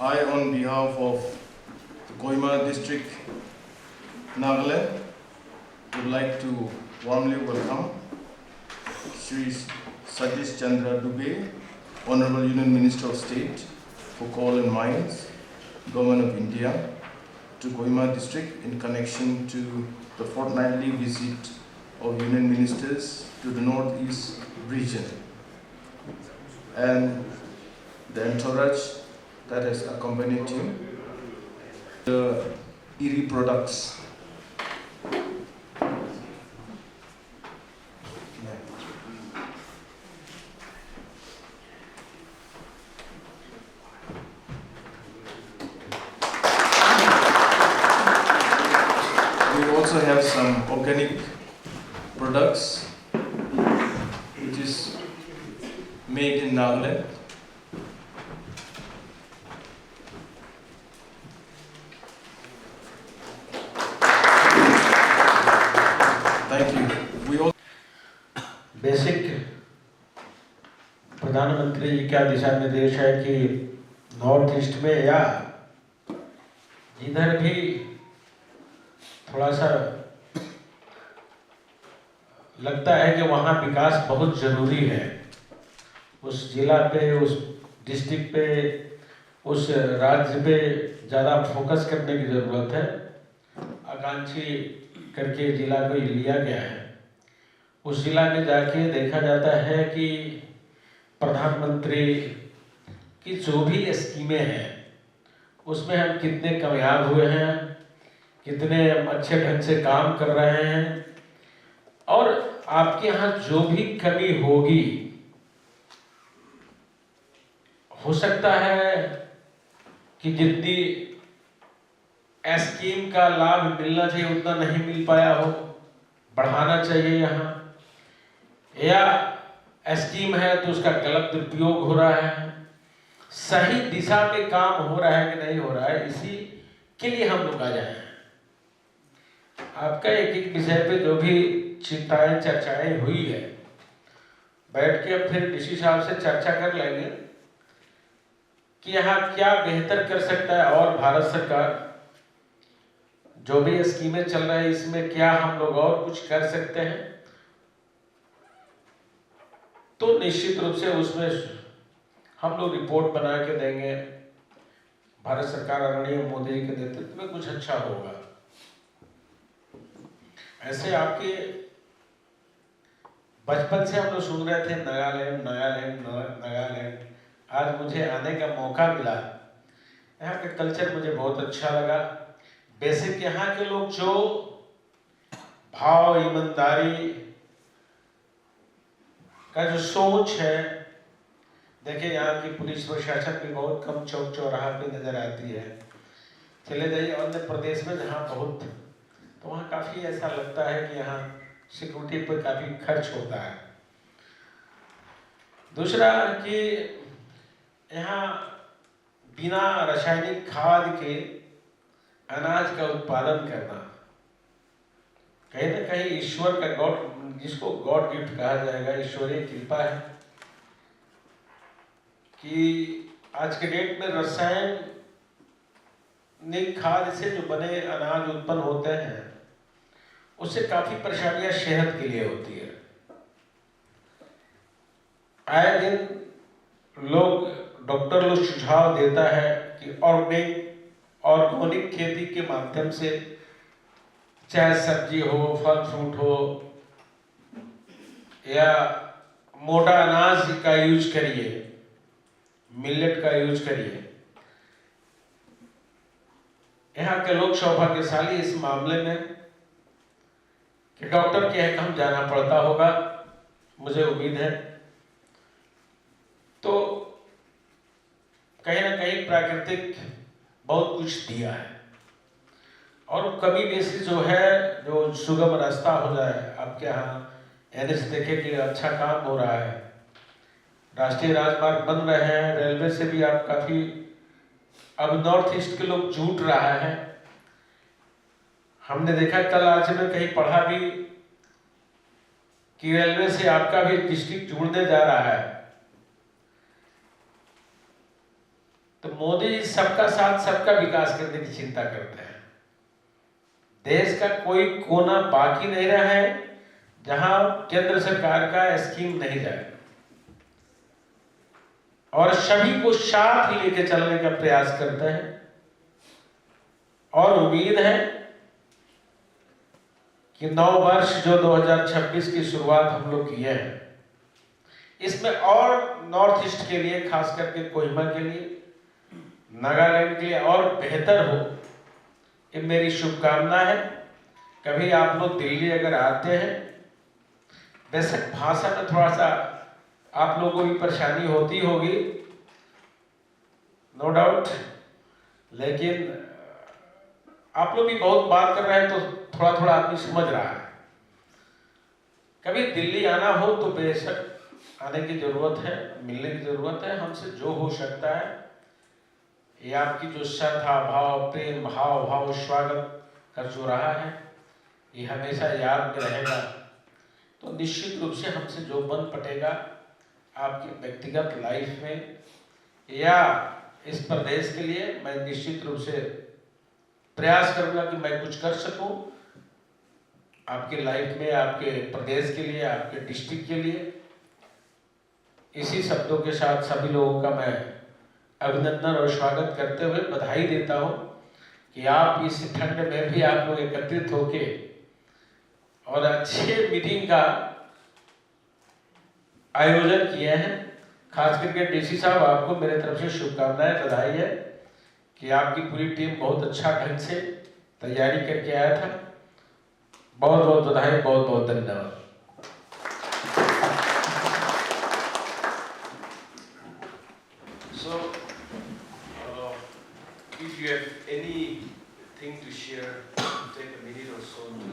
I, on behalf of the Kohima district, Nagaland, would like to warmly welcome Shri Satish Chandra Dubey, Honorable Union Minister of State for Coal and Mines, Government of India, to Kohima district in connection to the fortnightly visit of Union Ministers to the Northeast region and the entourage that has accompanied him. The ERI products. We also have some organic products which is made in Nagaland. Thank you. We all basic प्रधानमंत्री जी का दिशा निर्देश है कि north east में या इधर भी थोड़ा सा लगता है कि वहाँ विकास बहुत जरूरी है। उस जिला पे, उस डिस्ट्रिक्ट पे, उस राज्य पे ज़्यादा फोकस करने की ज़रूरत है। आकांक्षी करके जिला को लिया गया है। उस जिला में जाके देखा जाता है कि प्रधानमंत्री की जो भी स्कीमें हैं उसमें हम कितने कामयाब हुए हैं, कितने अच्छे ढंग से काम कर रहे हैं, और आपके यहाँ जो भी कमी होगी, हो सकता है कि जितनी स्कीम का लाभ मिलना चाहिए उतना नहीं मिल पाया हो, बढ़ाना चाहिए यहाँ, या स्कीम है तो उसका गलत दुरुपयोग हो रहा है, सही दिशा में काम हो रहा है कि नहीं हो रहा है, इसी के लिए हम लोग आ जाए हैं। आपका एक एक विषय पे जो भी चिंताएं चर्चाएं हुई है, बैठ के अब फिर डीसी साहब से चर्चा कर लेंगे कि यहाँ क्या बेहतर कर सकता है, और भारत सरकार जो भी स्कीमें चल रही है इसमें क्या हम लोग और कुछ कर सकते हैं। तो निश्चित रूप से उसमें हम लोग रिपोर्ट बना के देंगे। भारत सरकार आदरणीय मोदी जी के नेतृत्व में कुछ अच्छा होगा। ऐसे आपके बचपन से हम लोग सुन रहे थे नागालैंड नागालैंड नागालैंड। आज मुझे आने का मौका मिला। यहाँ का कल्चर मुझे बहुत अच्छा लगा। बेसिक यहाँ के लोग जो भाव, ईमानदारी का जो सोच है, देखिए यहाँ की पुलिस प्रशासन भी बहुत कम चौक चौराहा पे नजर आती है। चले जाइए अन्य प्रदेश में जहाँ बहुत, तो वहाँ काफी ऐसा लगता है कि यहाँ सिक्योरिटी पर काफी खर्च होता है। दूसरा कि यहाँ बिना रासायनिक खाद के अनाज का उत्पादन करना कहीं ना कहीं ईश्वर का गॉड, जिसको गॉड गिफ्ट कहा जाएगा, ईश्वरीय कृपा है कि आज के डेट में रासायनिक खाद से जो बने अनाज उत्पन्न होते हैं उससे काफी परेशानियां सेहत के लिए होती है। आए दिन लोग, डॉक्टर लोग सुझाव देता है कि ऑर्गेनिक खेती के माध्यम से चाहे सब्जी हो, फल फ्रूट हो, या मोटा अनाज का यूज करिए, मिलेट का यूज करिए। यहाँ के लोग सौभाग्यशाली इस मामले में कि डॉक्टर के यहाँ हम जाना पड़ता होगा, मुझे उम्मीद है। तो कहीं ना कहीं प्राकृतिक बहुत कुछ दिया है, और कमी बेसी जो है, जो सुगम रास्ता हो जाए। आपके यहाँ NH देखे कि अच्छा काम हो रहा है, राष्ट्रीय राजमार्ग बन रहे हैं, रेलवे से भी आप काफी, अब नॉर्थ ईस्ट के लोग जुट रहा है। हमने देखा कल आज में कहीं पढ़ा भी कि रेलवे से आपका भी डिस्ट्रिक्ट जुड़ने जा रहा है। तो मोदी जी सबका साथ सबका विकास करने की चिंता करते हैं। देश का कोई कोना बाकी नहीं रहा है जहां केंद्र सरकार का स्कीम नहीं जाए, और सभी को साथ लेके चलने का प्रयास करते हैं। और उम्मीद है कि नव वर्ष जो 2026 की शुरुआत हम लोग किए हैं, इसमें और नॉर्थ ईस्ट के लिए, खास करके कोहिमा के लिए, नागालैंड के लिए और बेहतर हो, ये मेरी शुभकामना है। कभी आप लोग दिल्ली अगर आते हैं, बेशक भाषा में थोड़ा सा आप लोगों को भी परेशानी होती होगी, नो डाउट, लेकिन आप लोग भी बहुत बात कर रहे हैं तो थोड़ा थोड़ा आदमी समझ रहा है। कभी दिल्ली आना हो तो बेशक आने की जरूरत है, मिलने की जरूरत है। हमसे जो हो सकता है, ये आपकी जो श्रद्धा भाव, प्रेम भाव स्वागत का जो रहा है, ये हमेशा याद में रहेगा। तो निश्चित रूप से हमसे जो बन पड़ेगा आपकी व्यक्तिगत लाइफ में या इस प्रदेश के लिए, मैं निश्चित रूप से प्रयास करूंगा कि मैं कुछ कर सकूं आपके लाइफ में, आपके प्रदेश के लिए, आपके डिस्ट्रिक्ट के लिए। इसी शब्दों के साथ सभी लोगों का मैं अभिनंदन और स्वागत करते हुए बधाई देता हूं कि आप इस ठंड में भी आप लोग एकत्रित होके और अच्छे मीटिंग का आयोजन किए हैं। खास करके डीसी साहब, आपको मेरे तरफ से शुभकामनाएं, बधाई है कि आपकी पूरी टीम बहुत अच्छा ढंग से तैयारी करके आया था। बहुत बहुत बधाई, बहुत बहुत धन्यवाद। So, if you have anything to share, take a minute or so to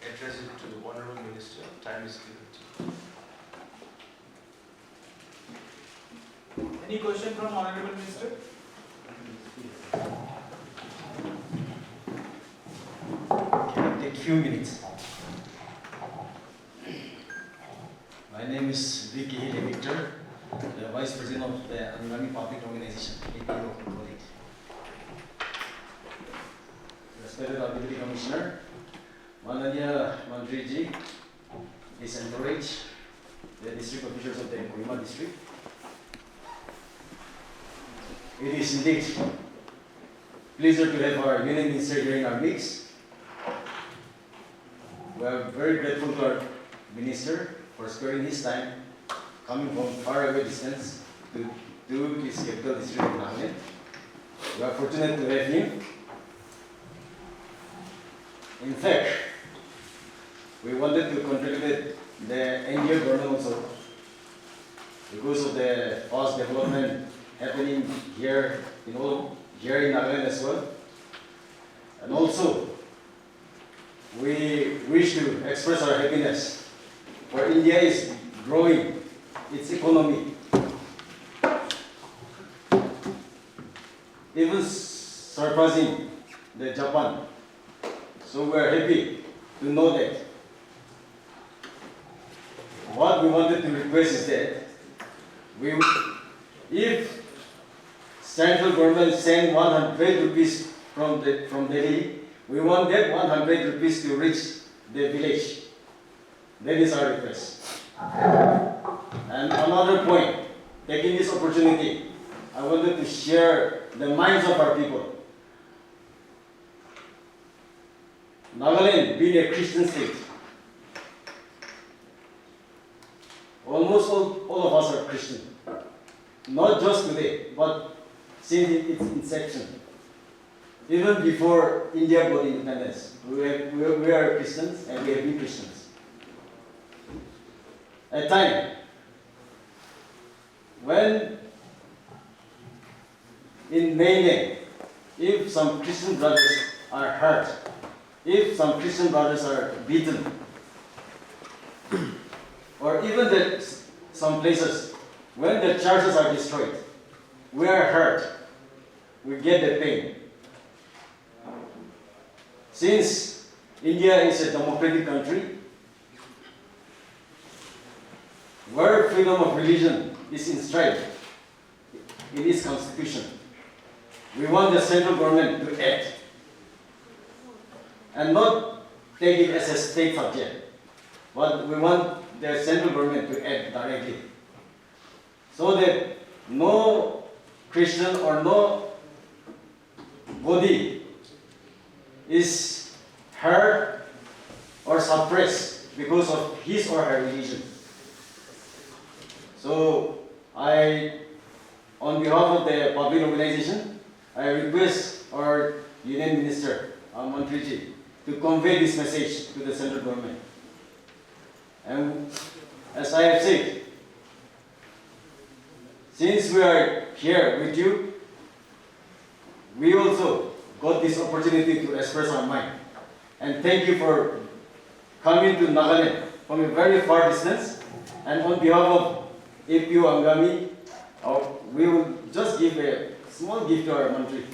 address it to the Honorable Minister. Time is given to you. Any question from Honorable Minister? Can I take few minutes? My name is Vicky Hile Victor, the Vice President of the Anurami Public Organization, APO colleague. Respected Deputy Commissioner, Mananya Mantriji, please encourage the district officials of the Kohima district. It is indeed pleasure to have our Union Minister here in our midst. We are very grateful to our Minister for sparing his time, coming from far away distance to his capital district of Nagaland. We are fortunate to have him. In fact, we wanted to congratulate the NDA government also because of the fast development happening here in Nagaland as well. And also, we wish to express our happiness for India is growing its economy, even surpassing the Japan. So we are happy to know that. What we wanted to request is that if central government send 100 rupees from Delhi, we want that 100 rupees to reach the village. That is our request. And another point, taking this opportunity, I wanted to share the minds of our people. Nagaland being a Christian state, almost all of us are Christian. Not just today, but since its inception. Even before India got independence, we are Christians and we have been Christians. At time when in mainland, if some Christian brothers are hurt, if some Christian brothers are beaten, or even that some places when the churches are destroyed, we are hurt, we get the pain. Since India is a democratic country, where freedom of religion is enshrined in its constitution, we want the central government to act and not take it as a state subject, but we want the central government to act directly, so that no Christian or no body is hurt or suppressed because of his or her religion. So on behalf of the public organization, I request our Union Minister, Mantriji, to convey this message to the central government. And as I have said, since we are here with you, we also got this opportunity to express our mind. And thank you for coming to Nagaland from a very far distance. And on behalf of APU Angami, we will just give a small gift to our Mantri.